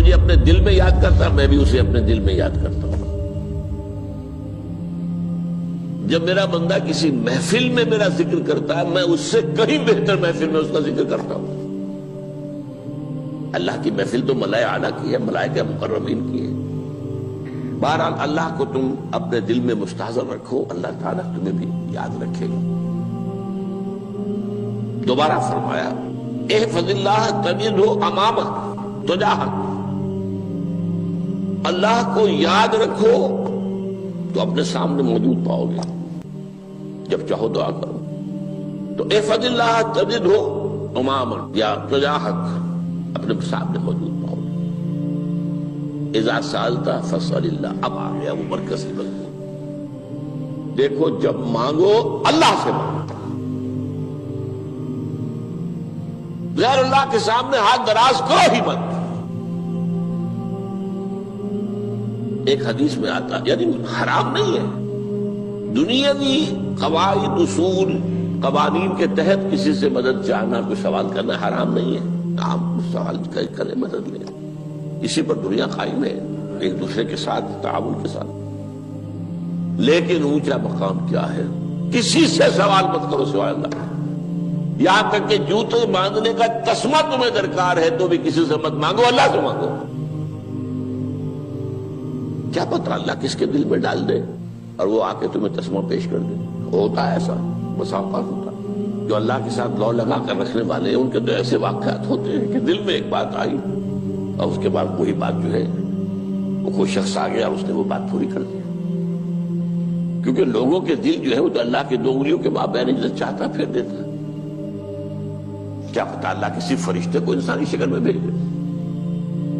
مجھے اپنے دل میں یاد کرتا ہے، میں بھی اسے اپنے دل میں یاد کرتا ہوں۔ جب میرا بندہ کسی محفل میں میرا ذکر کرتا ہے، میں اس سے کہیں بہتر محفل میں اس کا ذکر کرتا ہوں۔ اللہ کی محفل تو ملائے اعلیٰ کی ہے، ملائکہ مقربین کی ہے۔ بہرحال اللہ کو تم اپنے دل میں مستحضر رکھو، اللہ تعالیٰ تمہیں بھی یاد رکھے گا۔ دوبارہ فرمایا احفظ اللہ تجدہ امامک تجاہک، اللہ کو یاد رکھو تو اپنے سامنے موجود پاؤ گے، جب چاہو دعا کرو تو احفظ اللہ تجدہ امامک یا تجاہک، اپنے سامنے موجود پاؤ گے۔ اذا سألت فاسأل اللہ، اب آ گیا وہ مرکزی مضمون۔ دیکھو جب مانگو اللہ سے مانگو، غیر اللہ کے سامنے ہاتھ دراز کرو ہی مت۔ ایک حدیث میں آتا یعنی حرام نہیں ہے، دنیاوی قواعد اصول قوانین کے تحت کسی سے مدد چاہنا، کوئی سوال کرنا حرام نہیں ہے۔ آپ سوال کریں، مدد لیں، اسی پر دنیا قائم ہے، ایک دوسرے کے ساتھ تعاون کے ساتھ۔ لیکن اونچا مقام کیا ہے؟ کسی سے سوال مت کرو سوائے اللہ، یہاں تک کہ جوتے باندھنے کا تسمہ تمہیں درکار ہے تو بھی کسی سے مت مانگو، اللہ سے مانگو۔ کیا پتہ اللہ کس کے دل میں ڈال دے اور وہ آ کے تمہیں تسمہ پیش کر دے۔ ہوتا ہے ایسا، بسا اوقات ہوتا ہے۔ جو اللہ کے ساتھ لو لگا کر رکھنے والے ہیں ان کے تو ایسے واقعات ہوتے ہیں کہ دل میں ایک بات آئی اور اس کے بعد وہی بات جو ہے وہ کوئی شخص آ گیا اور اس نے وہ بات پوری کر دی۔ کیونکہ لوگوں کے دل جو ہے وہ تو اللہ کے دو انگلیوں کے مابین جو چاہتا پھیر دیتا ہے۔ کیا پتہ اللہ کسی فرشتے کو انسانی شکل میں بھیج دے،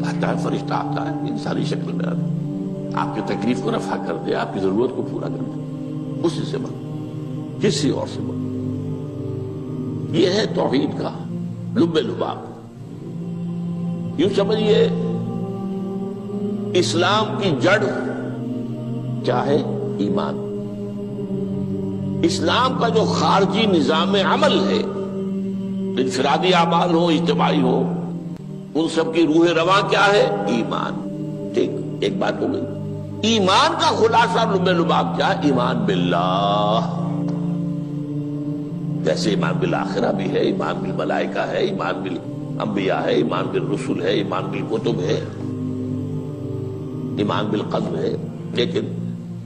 آتا ہے فرشتہ، آتا ہے انسانی شکل میں، آتا ہے آپ کی تکلیف کو رفع کر دے، آپ کی ضرورت کو پورا کر دے، اسی سے مانگو، کسی اور سے مانگو۔ یہ ہے توحید کا لب لباب۔ یوں سمجھیے اسلام کی جڑ کیا ہے؟ ایمان۔ اسلام کا جو خارجی نظام عمل ہے، انفرادی اعمال ہو اجتماعی ہو، ان سب کی روح رواں کیا ہے؟ ایمان۔ ٹھیک، ایک بات ہو گئی۔ ایمان کا خلاصہ لب لباب کیا ہے؟ ایمان باللہ۔ جیسے ایمان بالآخرہ بھی ہے، ایمان بالملائکہ ہے، ایمان بالانبیاء ہے، ایمان بالرسل ہے، ایمان بالکتب ہے، ایمان بالقلب ہے، لیکن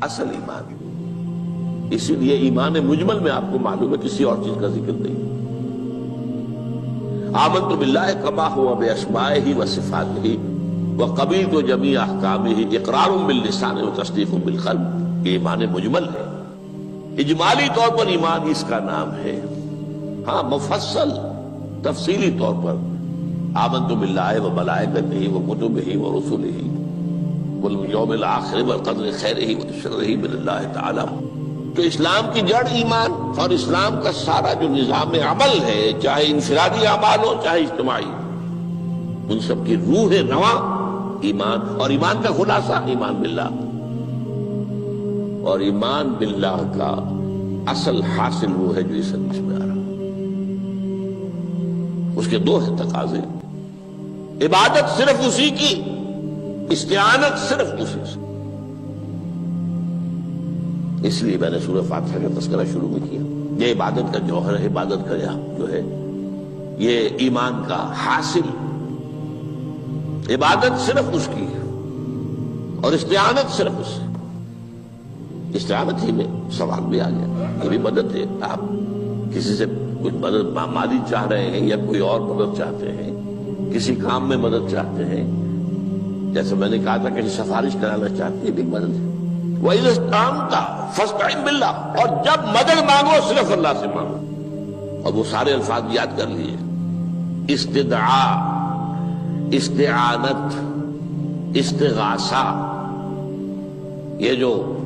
اصل ایمان، اسی لیے ایمان مجمل میں آپ کو معلوم ہے کسی اور چیز کا ذکر نہیں۔ آمنت باللہ کما ہوا باسمائہ وصفاتہ وقبلت جمیع احکامہ اقرار باللسان وتصدیق بالقلب۔ یہ ایمان مجمل ہے، اجمالی طور پر ایمان اس کا نام ہے۔ ہاں مفصل تفصیلی طور پر آمنت باللہ وملائکتہ وکتبہ ورسلہ والیوم الآخر والقدر خیرہ وشرہ من اللہ تعالی۔ تو اسلام کی جڑ ایمان، اور اسلام کا سارا جو نظام عمل ہے، چاہے انفرادی اعمال ہو چاہے اجتماعی، ان سب کی روح رواں ایمان، اور ایمان کا خلاصہ ایمان باللہ۔ اور ایمان باللہ کا اصل حاصل وہ ہے جو اس حدیث میں آ رہا، اس کے دو ہیں تقاضے، عبادت صرف اسی کی، استعانت صرف اسی سے۔ اس لیے میں نے سورہ فاتحہ کا تذکرہ شروع میں کیا۔ یہ عبادت کا جوہر ہے، عبادت کا جو ہے یہ ایمان کا حاصل، عبادت صرف اس کی ہے اور استعانت صرف اس سے۔ استعانت ہی میں سوال بھی آ گیا، یہ بھی مدد ہے۔ آپ کسی سے کچھ مدد مالی چاہ رہے ہیں یا کوئی اور مدد چاہتے ہیں، کسی کام میں مدد چاہتے ہیں، جیسے میں نے کہا تھا کہ سفارش کرانا چاہتے ہیں، یہ بھی مدد ہے۔ وَإِذَا اسْتَعَنْتَ فَاسْتَعِنْ بِاللَّهِ، اور جب مدد مانگو صرف اللہ سے مانگو۔ اور وہ سارے الفاظ یاد کر لیے، استدعاء، استعانت، استغاثہ۔ یہ جو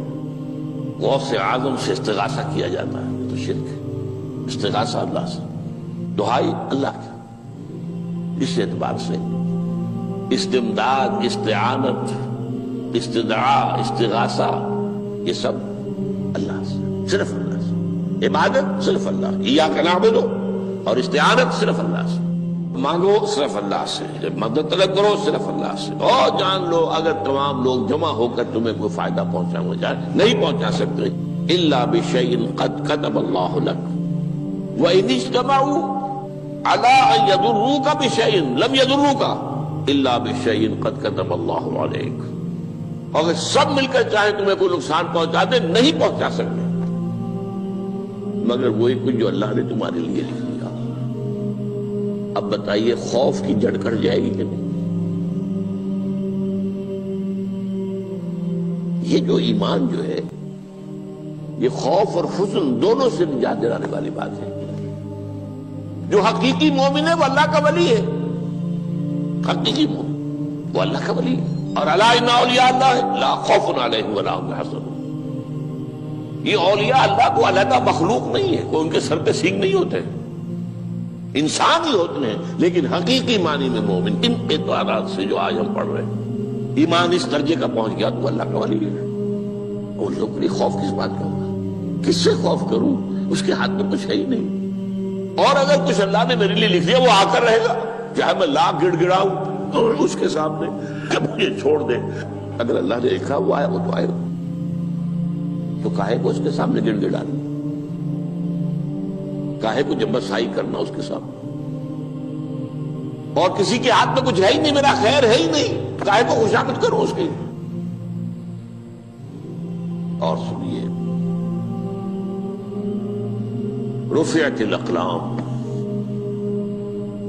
غوث اعظم سے استغاثہ کیا جاتا ہے یہ تو شرک ہے۔ استغاثہ اللہ سے، دعائی اللہ کی، اس اعتبار سے استمداد، استعانت، استدعاء، استغاثہ، یہ سب اللہ سے، صرف اللہ سے۔ عبادت صرف اللہ، ایاک نعبد، اور استعانت صرف اللہ سے۔ مانگو صرف اللہ سے، جب مدد طلب کرو صرف اللہ سے، اور جان لو اگر تمام لوگ جمع ہو کر تمہیں کوئی فائدہ پہنچانا جائے نہیں پہنچا سکتے، الا بشیء قد کتب اللہ لک وان اجتمعوا علی ان یضروک بشیء لم یضروک الا بشیء قد کتب اللہ علیک، اگر سب مل کر چاہے تمہیں کوئی نقصان پہنچا دے نہیں پہنچا سکتے مگر وہی کچھ جو اللہ نے تمہارے لیے لکھ دیا۔ اب بتائیے خوف کی جڑ کٹ جائے گی کہ نہیں؟ یہ جو ایمان جو ہے یہ خوف اور حزن دونوں سے نجات دلانے والی بات ہے۔ جو حقیقی مومن ہے وہ اللہ کا ولی ہے، حقیقی مومن وہ اللہ کا ولی ہے، اور الا ان اولیاء اللہ لا خوف علیہم ولا هم يحزنون۔ یہ اولیاء اللہ کو علیحدہ مخلوق نہیں ہے، کوئی ان کے سر پہ سینگ نہیں ہوتے، انسان ہی ہوتے ہیں، لیکن حقیقی معنی میں مومن ان اعتبارات سے جو آج ہم پڑھ رہے ہیں ایمان اس درجے کا پہنچ گیا تو اللہ کا ولی ہے۔ ان لوگوں کے لیے خوف کس بات کا ہوگا؟ کس سے خوف کروں؟ اس کے ہاتھ میں کچھ ہے ہی نہیں، اور اگر کچھ اللہ نے میرے لیے لکھ دیا وہ آ کر رہے گا، چاہے میں لاکھ گڑ گڑاؤں اور اس کے سامنے کہ مجھے چھوڑ دے، اگر اللہ نے لکھا وہ آیا وہ تو آئے گا، تو کاہے کو اس کے سامنے گڑ گڑانا، کاہے کو جبرسائی کرنا اس کے سامنے، اور کسی کے ہاتھ میں کچھ ہے ہی نہیں، میرا خیر ہے ہی نہیں، کاہے کو خوشامد کرو اس کی۔ اور سنیے، رفعت الاقلام،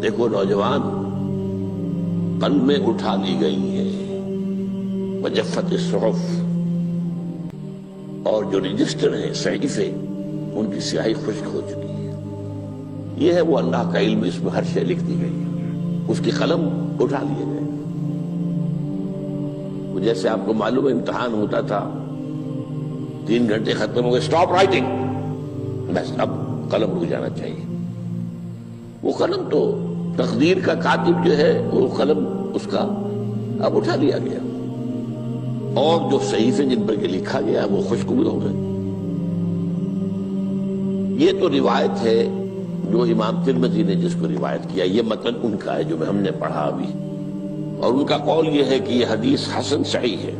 دیکھو نوجوان، قلمیں اٹھا لی گئی ہیں، وجفت الصحف، اور جو رجسٹر ہیں صحیفے ان کی سیاہی خشک ہو چکی ہے۔ یہ ہے وہ اللہ کا علم، اس میں ہر شے لکھ دی گئی ہے، اس کی قلم اٹھا لیے گئے۔ جیسے آپ کو معلوم ہے امتحان ہوتا تھا، 3 گھنٹے ختم ہو گئے، اسٹاپ رائٹنگ، بس اب قلم رک جانا چاہیے۔ وہ قلم تو تقدیر کا کاتب جو ہے وہ قلم اس کا اب اٹھا لیا گیا، اور جو صحیفے جن پر کہ لکھا گیا وہ خشک ہو گئے۔ یہ تو روایت ہے جو امام ترمذی نے جس کو روایت کیا، یہ متن ان کا ہے جو ہم نے پڑھا ابھی، اور ان کا قول یہ ہے کہ یہ حدیث حسن صحیح ہے،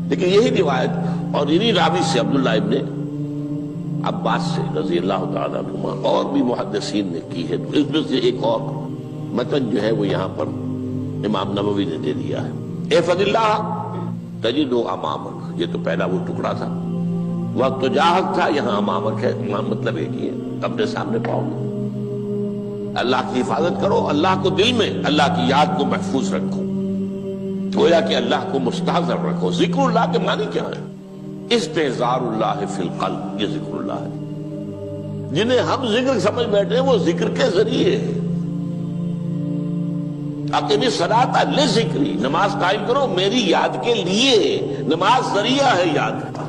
لیکن یہی روایت اور انہی راوی سے عبداللہ ابن عباس سے رضی اللہ تعالیٰ عنہما اور بھی محدثین نے کی ہے، اس میں سے ایک اور متن جو ہے وہ یہاں پر امام نووی نے دے دیا ہے۔ احفظ اللہ تجدہ امامک، یہ تو پہلا وہ ٹکڑا تھا، وقت تو جاہک تھا، یہاں امامک ہے، امام مطلب ایک ہی ہے، اپنے سامنے پاؤ گے۔ اللہ کی حفاظت کرو، اللہ کو دل میں، اللہ کی یاد کو محفوظ رکھو، گویا کہ اللہ کو مستحضر رکھو۔ ذکر اللہ کے معنی کیا ہے؟ استحضار اللہ فی القلب، یہ ذکر اللہ ہے۔ جنہیں ہم ذکر سمجھ بیٹھے ہیں وہ ذکر کے ذریعے ہے۔ اقیم الصلاۃ لذکری، نماز قائم کرو میری یاد کے لیے، نماز ذریعہ ہے یاد کا۔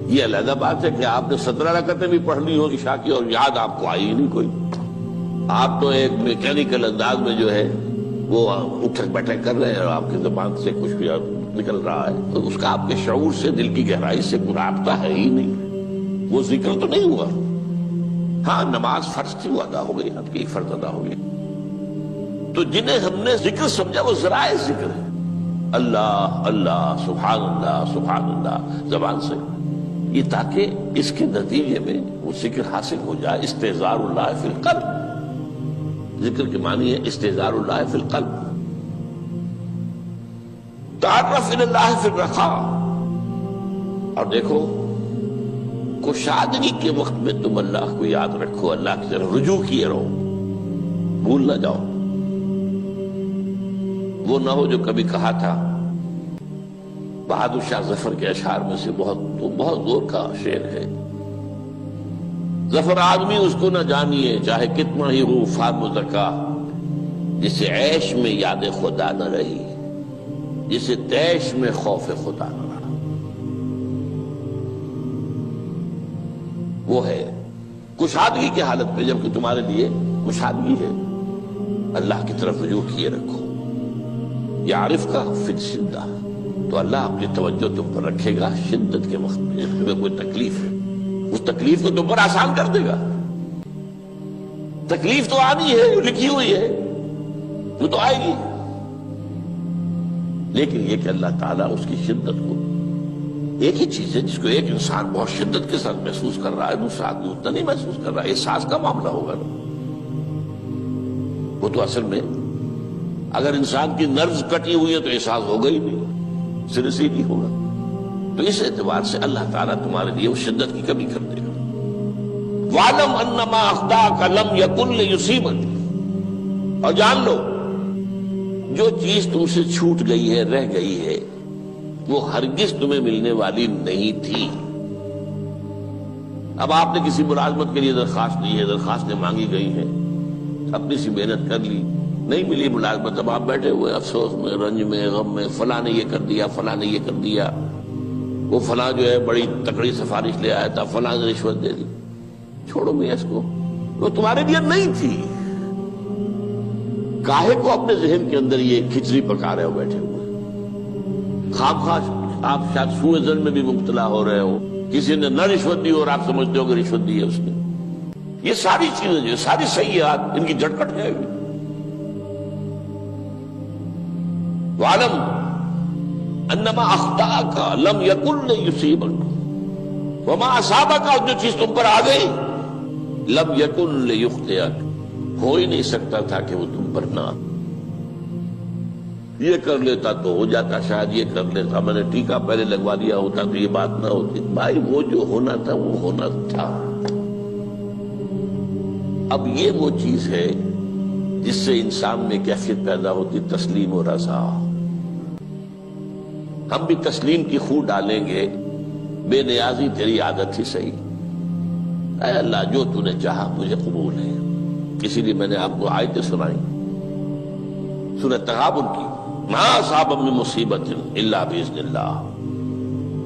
یہ علیحدہ بات ہے کہ آپ نے 17 رکعتیں بھی پڑھ لی ہو عشاء کی اور یاد آپ کو آئی ہی نہیں کوئی، آپ تو ایک میکینیکل انداز میں جو ہے وہ اٹھک بیٹھک کر رہے ہیں اور آپ کی زبان سے کچھ بھی نکل رہا ہے، تو اس کا آپ کے شعور سے، دل کی گہرائی سے کوئی رابطہ ہے ہی نہیں، وہ ذکر تو نہیں ہوا۔ ہاں نماز فرض تھی وہ ادا ہو گئی، آپ کی فرض ادا ہو گئی۔ تو جنہیں ہم نے ذکر سمجھا وہ ذرائع ذکر ہے، اللہ اللہ سبحان اللہ زبان سے، یہ تاکہ اس کے نتیجے میں وہ ذکر حاصل ہو جائے۔ استحضار اللہ فی القلب، ذکر کے معنی ہے استحضار اللہ فی القلب۔ تعرف الی اللہ فی الرخاء، اور دیکھو کشادگی کے وقت میں تم اللہ کو یاد رکھو، اللہ کی طرف رجوع کیے رہو، بھول نہ جاؤ۔ وہ نہ ہو جو کبھی کہا تھا، بہادر شاہ ظفر کے اشعار میں سے بہت زور کا شعر ہے، ظفر آدمی اس کو نہ جانیے چاہے کتنا ہی ہو فام و زکا، جسے عیش میں یاد خدا نہ رہی، جسے تیش میں خوف خدا نہ رہا۔ وہ ہے کشادگی کی حالت میں، جبکہ تمہارے لیے کشادگی ہے، اللہ کی طرف رجوع کیے رکھو۔ یعرف کا فی الشدہ، تو اللہ اپنی توجہ تم پر رکھے گا شدت کے وقت میں، جب تمہیں کوئی تکلیف ہے اس تکلیف کو تم پر آسان کر دے گا۔ تکلیف تو آنی ہے، جو لکھی ہوئی ہے وہ تو آئے گی، لیکن یہ کہ اللہ تعالیٰ اس کی شدت کو، ایک ہی چیز ہے جس کو ایک انسان بہت شدت کے ساتھ محسوس کر رہا ہے، دوسرا آدمی اتنا نہیں محسوس کر رہا ہے، احساس کا معاملہ ہوگا نا۔ وہ تو اصل میں اگر انسان کی نرز کٹی ہوئی ہے تو احساس ہوگا ہی نہیں، سر سے نہیں ہوگا۔ تو اس اعتبار سے اللہ تعالیٰ تمہارے لیے اس شدت کی کمی کر دے گا۔ وَاعْلَمْ أَنَّمَا أَخْطَأَكَ لَمْ يَكُنْ لِيُصِيبَكَ، اور جان لو جو چیز تم سے چھوٹ گئی ہے، رہ گئی ہے، وہ ہرگز تمہیں ملنے والی نہیں تھی۔ اب آپ نے کسی ملازمت کے لیے درخواست دی ہے، درخواستیں مانگی گئی ہیں، اپنی سی محنت کر لی، نہیں ملی ملازمت، اب آپ بیٹھے ہوئے افسوس میں، رنج میں، غم میں، فلاں نے یہ کر دیا، فلاں نے یہ کر دیا، وہ فلاں جو ہے بڑی تکڑی سفارش لے آیا تھا، فلاں نے رشوت دے دی۔ چھوڑو میاں اس کو، وہ تمہارے لیے نہیں تھی۔ کاہے کو اپنے ذہن کے اندر یہ کھچڑی پکا رہے ہو بیٹھے ہوئے؟ خواہ آپ شاید سوء ظن میں بھی مبتلا ہو رہے ہو، کسی نے نہ رشوت دی اور آپ سمجھتے ہو کہ رشوت دی ہے اس نے۔ یہ ساری چیزیں جو ساری سیئات، ان کی جڑ کٹ جائے گی۔ وَاعْلَمْ أَنَّمَا أَخْطَأَكَ لَمْ يَكُنْ لِيُصِيبَكَ وَمَا أَصَابَكَ، جو چیز تم پر آ گئی، لَمْ يَكُنْ لِيُخْطِئَكَ، ہو ہی نہیں سکتا تھا کہ وہ تم پر نہ آ۔ یہ کر لیتا تو ہو جاتا، شاید یہ کر لیتا، میں نے ٹیکا پہلے لگوا دیا ہوتا تو یہ بات نہ ہوتی۔ بھائی وہ جو ہونا تھا وہ ہونا تھا۔ اب یہ وہ چیز ہے جس سے انسان میں کیفیت پیدا ہوتی، تسلیم و رضا۔ ہم بھی تسلیم کی خو ڈالیں گے، بے نیازی تیری عادت ہی صحیح، اے اللہ جو تو نے چاہا مجھے قبول ہے۔ اسی لیے میں نے آپ کو آیتیں سنائی سورہ تغابن کی، ما اصاب من مصیبت الا باذن اللہ،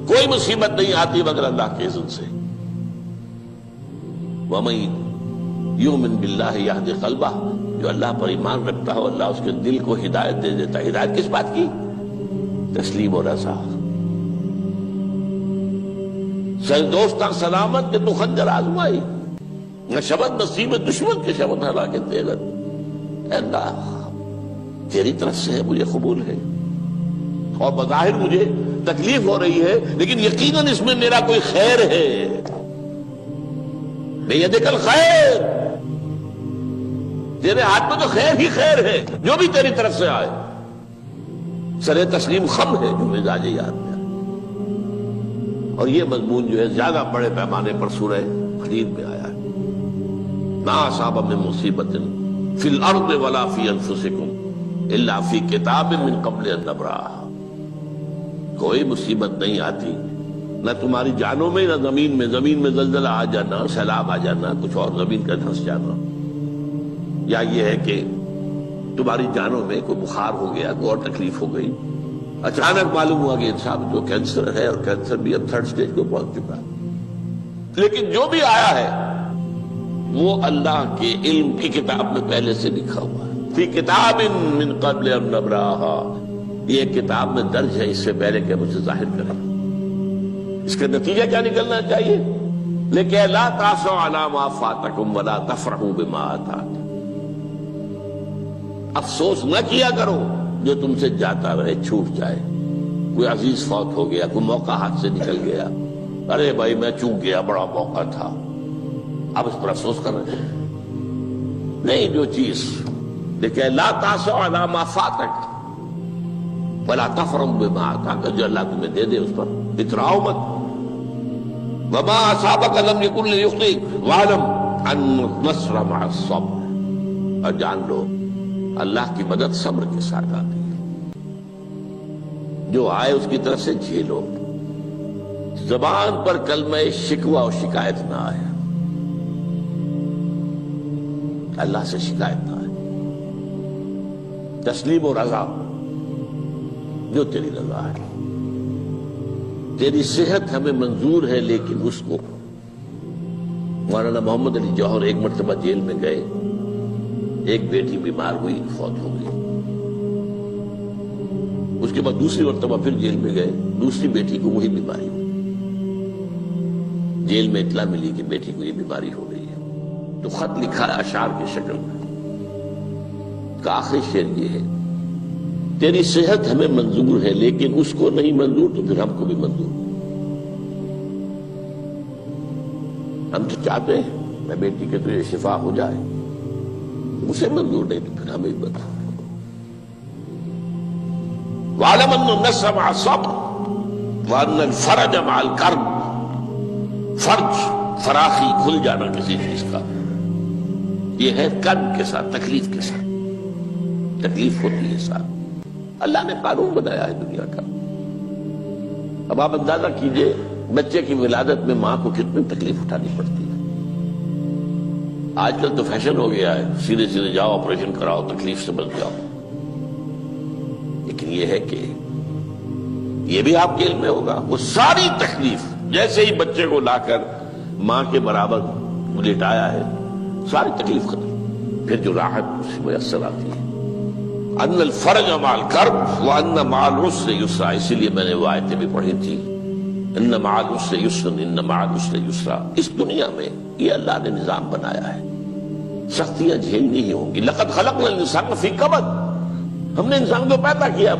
کوئی مصیبت نہیں آتی مگر اللہ کے اذن سے۔ وَمَن یؤمن باللہ یہد قلبہ، جو اللہ پر ایمان رکھتا ہو اللہ اس کے دل کو ہدایت دے دیتا ہے۔ ہدایت کس بات کی؟ تسلیم و رضا۔ سر دوستاں سلامت کہ تو خنجر آزمائی، نہ شبد نصیب دشمن کے شبد ہلاکت دے گا۔ اے اللہ تیری طرف سے ہے، مجھے قبول ہے، اور بظاہر مجھے تکلیف ہو رہی ہے لیکن یقیناً اس میں میرا کوئی خیر ہے۔ بیدک الخیر، تیرے ہاتھ میں تو خیر ہی خیر ہے، جو بھی تیری طرف سے آئے۔ سر تسلیم خم ہے جو مزاج یاد میں آئے۔ اور یہ مضمون جو ہے زیادہ بڑے پیمانے پر سورہ حدید میں آیا ہے۔ ما اصاب من مصیبت فی الارض ولا فی انفسکم الا فی کتاب من قبل ان نبرأہا، کوئی مصیبت نہیں آتی نہ تمہاری جانوں میں نہ زمین میں، زمین میں زلزلہ آ جانا، سیلاب آ جانا، کچھ اور زمین کا دھنس جانا، یا یہ ہے کہ تمہاری جانوں میں کوئی بخار ہو گیا، کوئی اور تکلیف ہو گئی، اچانک معلوم ہوا کہ انسان جو کینسر ہے، اور کینسر بھی اب 3rd سٹیج کو پہنچ چکا ہے، لیکن جو بھی آیا ہے وہ اللہ کے علم کی کتاب میں پہلے سے لکھا ہوا ہے۔ فی کتاب من قبل ان نبرأہا، یہ کتاب میں درج ہے اس سے پہلے کہ ہم اسے ظاہر کریں۔ اس کا نتیجہ کیا نکلنا چاہیے؟ لیکن لا تأسوا علی ما فاتکم ولا تفرحوا بما آتاکم، افسوس نہ کیا کرو جو تم سے جاتا رہے، چھوٹ جائے، کوئی عزیز فوت ہو گیا، کوئی موقع ہاتھ سے نکل گیا، ارے بھائی میں چوک گیا، بڑا موقع تھا، اب اس پر افسوس کر رہے ہیں۔ نہیں، جو چیز لیکن لا تأسوا علی ما فاتک ولا تفرحوا بما آتاک، جو اللہ تمہیں دے دے اس پر اتراؤ مت۔ وما اصابک لم یکن لیخطئک واعلم ان النصر مع الصبر، اور جان لو اللہ کی مدد صبر کے ساتھ آتی ہے، جو آئے اس کی طرف سے جھیلو، زبان پر کلمہ شکوہ اور شکایت نہ آئے، اللہ سے شکایت نہ آئے، تسلیم و رضا، جو تیری رضا ہے۔ تیری صحت ہمیں منظور ہے لیکن اس کو، مولانا محمد علی جوہر ایک مرتبہ جیل میں گئے، ایک بیٹی بیمار ہوئی، فوت ہو گئی، اس کے بعد دوسری مرتبہ پھر جیل میں گئے، دوسری بیٹی کو وہی بیماری ہوئی، جیل میں اطلاع ملی کہ بیٹی کو یہ بیماری ہو گئی ہے، تو خط لکھا ہے اشعار کی شکل میں، کا آخری شعر یہ ہے: تیری صحت ہمیں منظور ہے لیکن اس کو نہیں منظور تو پھر ہم کو بھی منظور۔ ہم تو چاہتے ہیں میں بیٹی کے تجھے شفا ہو جائے، اسے منظور نہیں تو پھر ہمیں بھی بتا۔ وَاعْلَمْ أَنَّ النَّصْرَ مَعَ الصَّبْرِ وَأَنَّ الْفَرَجَ مَعَ الْكَرْبِ۔ فرج، فراخی، کھل جانا کسی چیز کا، یہ ہے کرب کے ساتھ، تکلیف کے ساتھ، تکلیف ہوتی ہے ساتھ۔ اللہ نے قانون بنایا ہے دنیا کا۔ اب آپ اندازہ کیجئے بچے کی ولادت میں ماں کو کتنی تکلیف اٹھانی پڑتی ہے۔ آج کل تو فیشن ہو گیا ہے، سیدھے سیدھے جاؤ، آپریشن کراؤ، تکلیف سے بچ جاؤ، لیکن یہ ہے کہ یہ بھی آپ کے علم میں ہوگا، وہ ساری تکلیف جیسے ہی بچے کو لا کر ماں کے برابر لٹایا ہے، ساری تکلیف ختم، پھر جو راحت اس سے میسر آتی ہے۔ ان الفرج مع الکرب وان مع العسر یسرا، اسی لیے میں نے وہ آیتیں بھی پڑھی تھی، ان مع العسر یسرا، ان مع العسر یسرا۔ اس دنیا میں یہ اللہ نے نظام بنایا ہے، سختیاں جھیلنی ہی ہوں گی۔ لقد خلقنا الانسان فی کبد، ہم نے انسان کو پیدا کیا